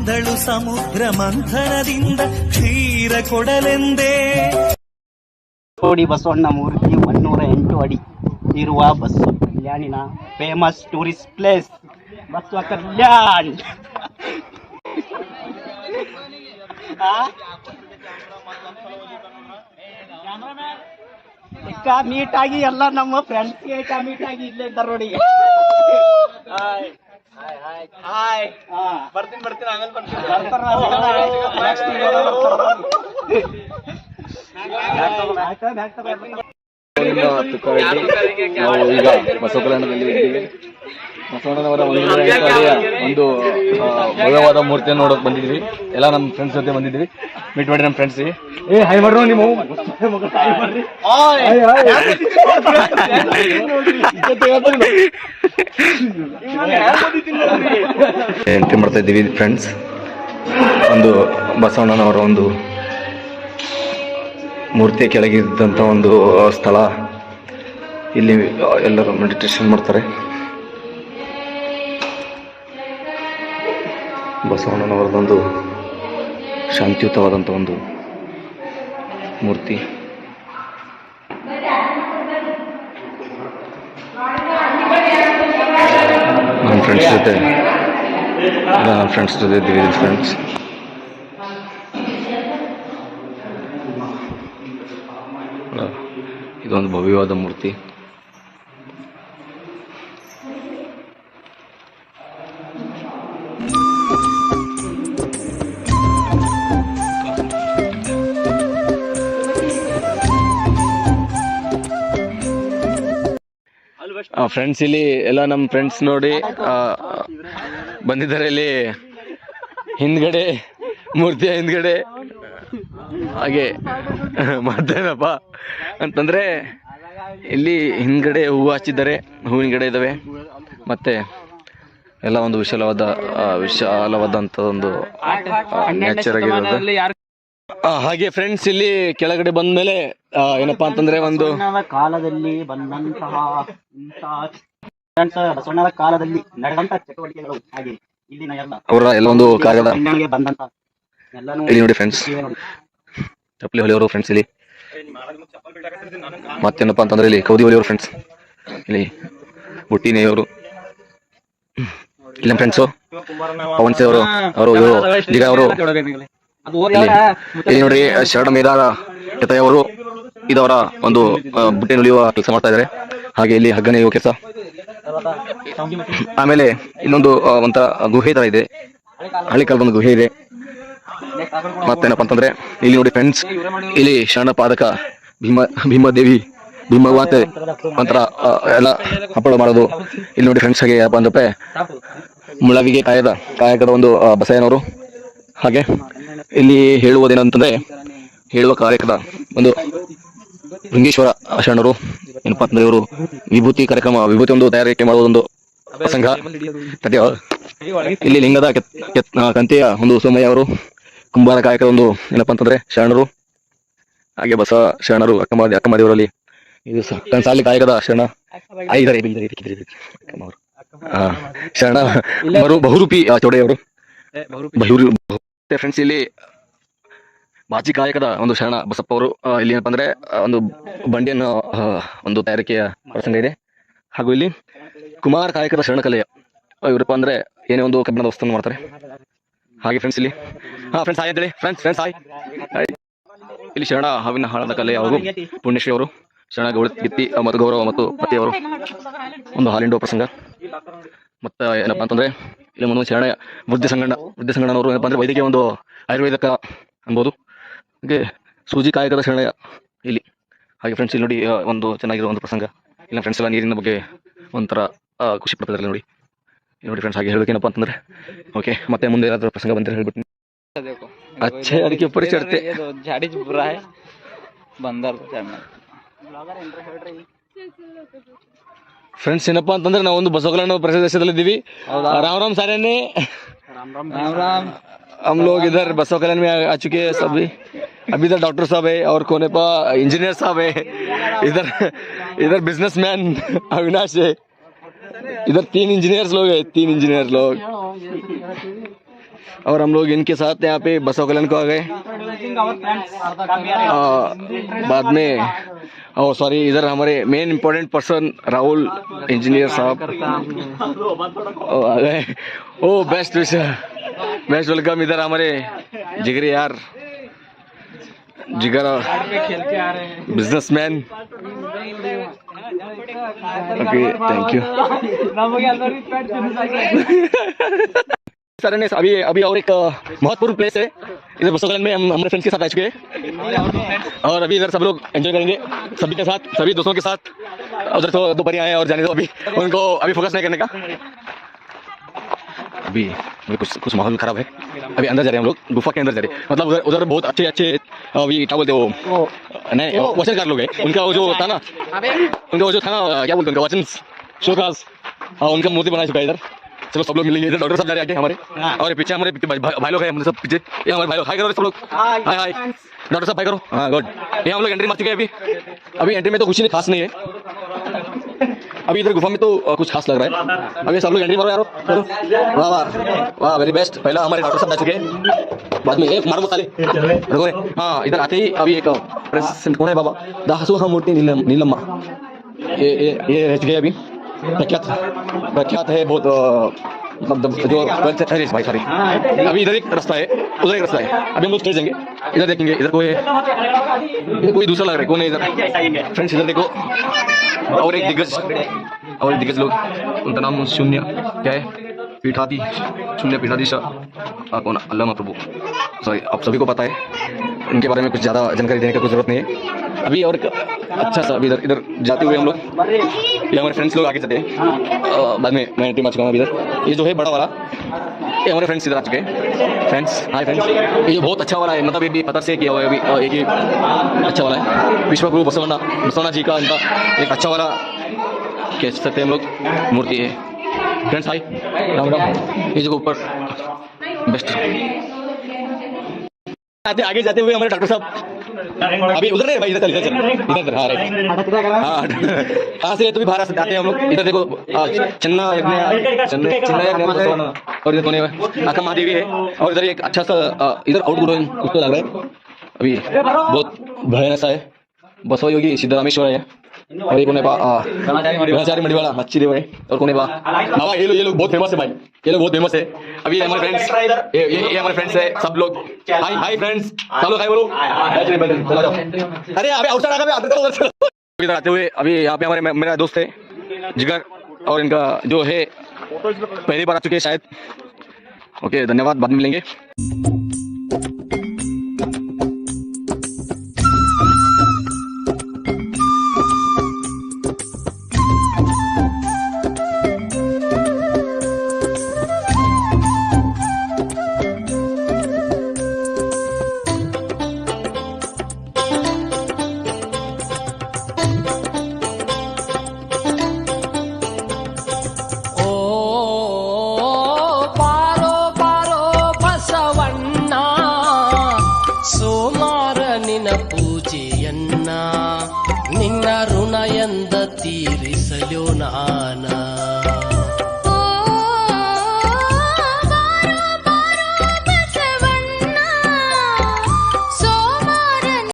ಬಂದಳು ಸಮುದ್ರ ಮಂಥನದಿಂದ ಕ್ಷೀರ ಕೊಡಲೆಂದೇ. ಕೋಡಿ ಬಸವಣ್ಣ ಮೂರ್ತಿ 108 ಅಡಿ ಇರುವ ಬಸವ ಕಲ್ಯಾಣಿನ famous tourist place Basava Kalyan. Meet ಆಗಿ ಎಲ್ಲ ನಮ್ಮ ಫ್ರೆಂಡ್ಸ್ಗೆ ಮೀಟ್ ಆಗಿ ಇಲ್ಲೇ ಇದ್ದಾರೆ ನೋಡಿ. ಬರ್ತೀನಿ ಆಮೇಲೆ ಈಗ ಬಸವ ಕಲ್ಯಾಣದಲ್ಲಿ ಇದ್ದೀವಿ. ಬಸವಣ್ಣನವರ ಒಂದು ಭವ್ಯವಾದ ಮೂರ್ತಿಯನ್ನು ನೋಡೋಕೆ ಬಂದಿದ್ವಿ. ಎಲ್ಲ ನಮ್ಮ ಫ್ರೆಂಡ್ಸ್ ಜೊತೆ ಬಂದಿದ್ವಿ. ಮೀಟ್ ಮಾಡಿ ನಮ್ಮ ಫ್ರೆಂಡ್ಸ್. ಹೈ ಮಾಡ್ರೋ ನೀವು ಎಂಟ್ರಿ ಮಾಡ್ತಾ ಇದ್ದೀವಿ ಫ್ರೆಂಡ್ಸ್. ಒಂದು ಬಸವಣ್ಣನವರ ಒಂದು ಮೂರ್ತಿ ಕೆಳಗಿದ್ದಂಥ ಒಂದು ಸ್ಥಳ. ಇಲ್ಲಿ ಎಲ್ಲರೂ ಮೆಡಿಟೇಷನ್ ಮಾಡ್ತಾರೆ. ಬಸವಣ್ಣನವರದೊಂದು ಶಾಂತಿಯುತವಾದಂಥ ಒಂದು ಮೂರ್ತಿ. ನಮ್ಮ ಫ್ರೆಂಡ್ಸ್ ಜೊತೆ ಇದ್ದೀವಿ ಫ್ರೆಂಡ್ಸ್. ಇದೊಂದು ಭವ್ಯವಾದ ಮೂರ್ತಿ. ಫ್ರೆಂಡ್ಸ್ ಇಲ್ಲಿ ಎಲ್ಲ ನಮ್ಮ ಫ್ರೆಂಡ್ಸ್ ನೋಡಿ ಬಂದಿದ್ದಾರೆ. ಇಲ್ಲಿ ಹಿಂದ್ಗಡೆ ಮೂರ್ತಿಯ ಹಿಂದ್ಗಡೆ ಹಾಗೆ ಮಾಡ್ತೇನಪ್ಪ ಅಂತಂದ್ರೆ ಇಲ್ಲಿ ಹಿಂದ್ಗಡೆ ಹೂವು ಹಚ್ಚಿದ್ದಾರೆ, ಹೂವಿನ ಗಿಡ ಇದ್ದಾವೆ. ಮತ್ತೆ ಎಲ್ಲ ಒಂದು ವಿಶಾಲವಾದಂತ ಒಂದು ನೇಚರ್ ಆಗಿರೋದು. ಹಾಗೆ ಫ್ರೆಂಡ್ಸ್ ಇಲ್ಲಿ ಕೆಳಗಡೆ ಬಂದ ಮೇಲೆ ಏನಪ್ಪಾ ಅಂತಂದ್ರೆ ಒಂದು ಕಾಲದಲ್ಲಿ ಬಂದಂತಹ ಬಸವಣ್ಣನ ಕಾಲದಲ್ಲಿ ನಡೆದಂತಹ ಚಟುವಟಿಕೆಗಳು ಹಾಗೆ ಇಲ್ಲಿನ ಅವರ ಎಲ್ಲ ಒಂದು ಕಾರ್ಯದ ಬಂದಂತ ಇಲ್ಲಿ ನೋಡಿ ಫ್ರೆಂಡ್ಸ್. ಚಪ್ಪಲಿ ಹೊಲಿಯವರು ಫ್ರೆಂಡ್ಸ್ ಇಲ್ಲಿ. ಮತ್ತೇನಪ್ಪಾ ಅಂತಂದ್ರೆ ಇಲ್ಲಿ ಕೌದಿ ಹೊಲಿಯವರು ಫ್ರೆಂಡ್ಸ್. ಇಲ್ಲಿ ಬುಟ್ಟಿ ನೇಯವರು ಇಲ್ಲ ಫ್ರೆಂಡ್ಸು. ಪವನ್ ಸೇ ಅವರು ಈಗ ಅವರು ಇಲ್ಲಿ ನೋಡ್ರಿ ಶರಣ ಮೇದಾರ ಕೆತೆಯವರು ಇದವರ ಒಂದು ಬುಟ್ಟಿ ನುಲಿಯುವ ಕೆಲಸ ಮಾಡ್ತಾ ಇದ್ದಾರೆ. ಹಾಗೆ ಇಲ್ಲಿ ಹಗ್ಗ ನೇಯುವ ಕೆಲಸ. ಆಮೇಲೆ ಇನ್ನೊಂದು ಒಂಥರ ಗುಹೆ ತರ ಇದೆ, ಹಳ್ಳಿ ಕಾಲದ ಒಂದು ಗುಹೆ ಇದೆ. ಮತ್ತೇನಪ್ಪ ಅಂತಂದ್ರೆ ಇಲ್ಲಿ ನೋಡಿ ಫ್ರೆಂಡ್ಸ್, ಇಲ್ಲಿ ಶರಣ ಪಾದಕ ಭೀಮಾದೇವಿ ಭೀಮವಾತೆ ಒಂಥರ ಎಲ್ಲ ಹಪ್ಪಳ ಮಾಡೋದು. ಇಲ್ಲಿ ನೋಡಿ ಫ್ರೆಂಡ್ಸ್. ಹಾಗೆ ಏನಪ್ಪ ಅಂದ್ರೆ ಮುಳವಿಗೆ ಕಾಯಕದ ಒಂದು ಬಸಯ್ಯನವರು. ಹಾಗೆ ಇಲ್ಲಿ ಹೇಳುವುದೇನಂತಂದ್ರೆ ಹೇಳುವ ಕಾರ್ಯಕ್ರಮ ಒಂದು ಲಿಂಗೇಶ್ವರ ಶರಣರು ಏನಪ್ಪಾ ಅಂತಂದ್ರೆ ಇವರು ವಿಭೂತಿ ಒಂದು ತಯಾರಿಕೆ ಮಾಡುವುದೊಂದು ಪ್ರಸಂಗ. ಇಲ್ಲಿ ಲಿಂಗದ ಕಂತೆಯ ಒಂದು ಸೋಮಯ್ಯ ಅವರು ಕುಂಬಾರ ಕಾಯಕದ ಒಂದು ಏನಪ್ಪಾ ಅಂತಂದ್ರೆ ಶರಣರು. ಹಾಗೆ ಬಸವ ಶರಣರು ಅಕ್ಕಮಾದಿಯವರಲ್ಲಿ ಇದು ಕನ್ಸಾಲಿ ಕಾಯಕದ ಶರಣ ಶರಣ ಬಹುರೂಪಿ ಚೌಡೆಯವರು. ಫ್ರೆಂಡ್ಸ್ ಇಲ್ಲಿ ಬಾಚಿ ಕಾಯಕದ ಒಂದು ಶರಣ ಬಸಪ್ಪ ಅವರು. ಇಲ್ಲಿ ಏನಪ್ಪ ಅಂದ್ರೆ ಒಂದು ಬಂಡಿಯನ್ನು ಒಂದು ತಯಾರಿಕೆಯ ಪ್ರಸಂಗ ಇದೆ. ಹಾಗೂ ಇಲ್ಲಿ ಕುಮಾರ ಕಾಯಕದ ಶರಣ ಕಲೆಯ ಇವರಪ್ಪ ಅಂದ್ರೆ ಏನೇ ಒಂದು ಕಬ್ಬಿಣದ ವಸ್ತುವನ್ನು ಮಾಡ್ತಾರೆ. ಹಾಗೆ ಫ್ರೆಂಡ್ಸ್ ಇಲ್ಲಿ ಫ್ರೆಂಡ್ಸ್ ಹಾಯ್ ಅಂತೇಳಿ ಫ್ರೆಂಡ್ಸ್ ಹಾಯ್. ಇಲ್ಲಿ ಶರಣ ಹಾವಿನ ಹಾಳದ ಕಲೆ ಅವರು ಪುಣ್ಯಶ್ರೀ ಅವರು. ಶರಣ ಗಿತ್ತಿ ಮತ್ತು ಗೌರವ ಮತ್ತು ಪತಿಯವರು ಒಂದು ಹಾಲಿಂಡೋ ಪ್ರಸಂಗ. ಮತ್ತು ಏನಪ್ಪಾ ಅಂತಂದ್ರೆ ಇಲ್ಲಿ ಒಂದು ಶರಣ ವೃದ್ಧಿ ಸಂಗಣ್ಣನವರು ಏನಪ್ಪ ಅಂದ್ರೆ ವೈದ್ಯಕೀಯ ಒಂದು ಆಯುರ್ವೇದಕ ಅನ್ಬೋದು. ಹಾಗೆ ಸೂಜಿ ಕಾಯಕದ ಶರಣ ಇಲ್ಲಿ. ಹಾಗೆ ಫ್ರೆಂಡ್ಸ್ ಇಲ್ಲಿ ನೋಡಿ ಒಂದು ಚೆನ್ನಾಗಿರೋ ಒಂದು ಪ್ರಸಂಗ. ಇಲ್ಲ ಫ್ರೆಂಡ್ಸ್ ಎಲ್ಲ ನೀರಿನ ಬಗ್ಗೆ ಒಂಥರ ಖುಷಿ ಪಡ್ತಿದ್ದಾರೆ ನೋಡಿ. ನೋಡಿ ಫ್ರೆಂಡ್ಸ್. ಹಾಗೆ ಹೇಳ್ಬೇಕೇನಪ್ಪ ಅಂತಂದ್ರೆ ಓಕೆ, ಮತ್ತೆ ಮುಂದೆ ಏನಾದರೂ ಪ್ರಸಂಗ ಬಂದರೆ ಹೇಳ್ಬಿಟ್ಟು ಅಚ್ಚೆ ಅದಕ್ಕೆ ऊपर चढ़ते झाड़ी बुरा है बंदर ಫ್ರೆಂಡ್ಸ್. ಏನಪ್ಪಾ ಅಂತಂದ್ರೆ ನಾವು ಒಂದು ಬಸವ ಕಲ್ಯಾಣ ಪ್ರದೇಶದಲ್ಲಿದ್ದೀವಿ. राम राम सारे ने राम राम. हम लोग इधर बसव कल्याण में आ चुके हैं सभी. अभी इधर डॉक्टर साहब है और कोने पर इंजीनियर साहब है. इधर बिजनेसमैन अविनाश है. इधर 3 इंजीनियर्स लोग है. और हम लोग इनके साथ यहाँ पे बसव कल्याण को आ गए। बाद में ओ सॉरी, इधर हमारे main important person Rahul engineer साहब आ गए। ओ बेस्ट वेलकम। इधर हमारे जिगरी यार, जिगर businessman. Okay, thank you sir. ने अभी और एक महत्वपूर्ण प्लेस है इधर बसोकलन में, हम हमारे फ्रेंड्स के साथ आ चुके हैं और अभी इधर सब लोग एंजॉय करेंगे सभी के साथ, सभी दोस्तों के साथ। उधर तो दो परियां हैं और जाने दो, अभी उनको अभी फोकस नहीं करने का। अभी कुछ माहौल खराब है, अभी अंदर जा रहे हैं हम लोग, गुफा के अंदर जा रहे हैं। मतलब उधर बहुत अच्छे अभी क्या बोलते हो, नहीं वचनकार लोग हैं। उनका वो जो था ना, क्या बोलते हैं उनका वचन शोकास, उनका मूर्ति बना चुका है इधर। चलो सब लोग मिलेंगे इधर, डॉक्टर साहब जा रहे हैं आगे हमारे, और पीछे हमारे भाई लोग हैं, हम सब पीछे। ये हमारे भाई लोग हाई करो सब लोग, हाय हाय डॉक्टर साहब हाई करो। हाँ गुड। ये हम लोग एंट्री मार चुके हैं अभी एंट्री में तो कुछ नहीं खास नहीं है। अभी इधर गुफा में तो कुछ खास लग रहा है। अभी सब लोग एंट्री मारो यारो, चलो। वाह वाह वाह, वेरी बेस्ट। पहला हमारे डॉक्टर साहब जा चुके हैं, बाद में एक मारो मसाले। हाँ, इधर आते ही अभी एक प्रेसिडेंट कौन है बाबा, दासोह मूर्ति नीलम्मा, ये रह गए अभी। प्रख्यात है बहुत, मतलब जो भाई सॉरी। अभी इधर एक रास्ता है, उधर एक रास्ता है। अभी हम लोग स्टेज जाएंगे, इधर देखेंगे। इधर कोई दूसरा लग रहा है, कौन है इधर फ्रेंड्स? इधर देखो, और एक दिग्गज लोग, उनका नाम शून्य क्या है, शून्य पीठाधीश कौन, अल्लामा प्रभु। सॉरी, आप सभी को पता है, उनके बारे में कुछ ज़्यादा जानकारी देने का कुछ जरूरत नहीं है। अभी और अच्छा सा अभी इधर जाते हुए हम लोग, ये हमारे फ्रेंड्स लोग आगे चलते हैं। बाद में मैं एंट्री मार चुका हूँ इधर। ये जो है बड़ा वाला, ये हमारे फ्रेंड्स इधर आ चुके हैं। फ्रेंड्स हाय फ्रेंड्स, ये बहुत अच्छा वाला है, मतलब ये भी पत्थर से किया हुआ है अभी, एक ही अच्छा वाला है। विश्वगुरु बसवण्णा जी का इनका एक अच्छा वाला कह सकते हैं हम लोग मूर्ति है। Friends hi, Ram Ram. ये जो ऊपर बेस्ट आगे जाते हुए हमारे डॉक्टर साहब अभी उधर है भाई, इधर हाँ राइट, हाँ से तो भी बाहर आते हैं हम लोग। इधर देखो चन्ना और इधर कोने आका महादेवी है, और इधर एक अच्छा सा इधर आउटगोइंग कुछ तो लग रहा है। अभी बहुत भयानक सा है, बसव योगी सिद्धरामेश्वर है, और ये कोने ब्रह्मचारी मड़ीवाला मच्छी देव है, और कोने बाबा ये लोग बहुत फेमस है भाई, ये लोग बहुत फेमस है। अभी ये हमारे फ्रेंड्स, ये हमारे फ्रेंड्स है सब लोग। हाय फ्रेंड्स, सब लोग हाय बोलो। अरे अभी आउटसाइड आ गए, इधर आते हुए अभी यहाँ पे हमारे मेरा दोस्त है जिगर, और इनका जो है पहली बार आ चुके हैं शायद। ओके धन्यवाद, बाद में मिलेंगे। ಪೂಜೆಯನ್ನ ನಿನ್ನ ಋಣ ಎಂದ ತೀರಿಸಲು ನಾನ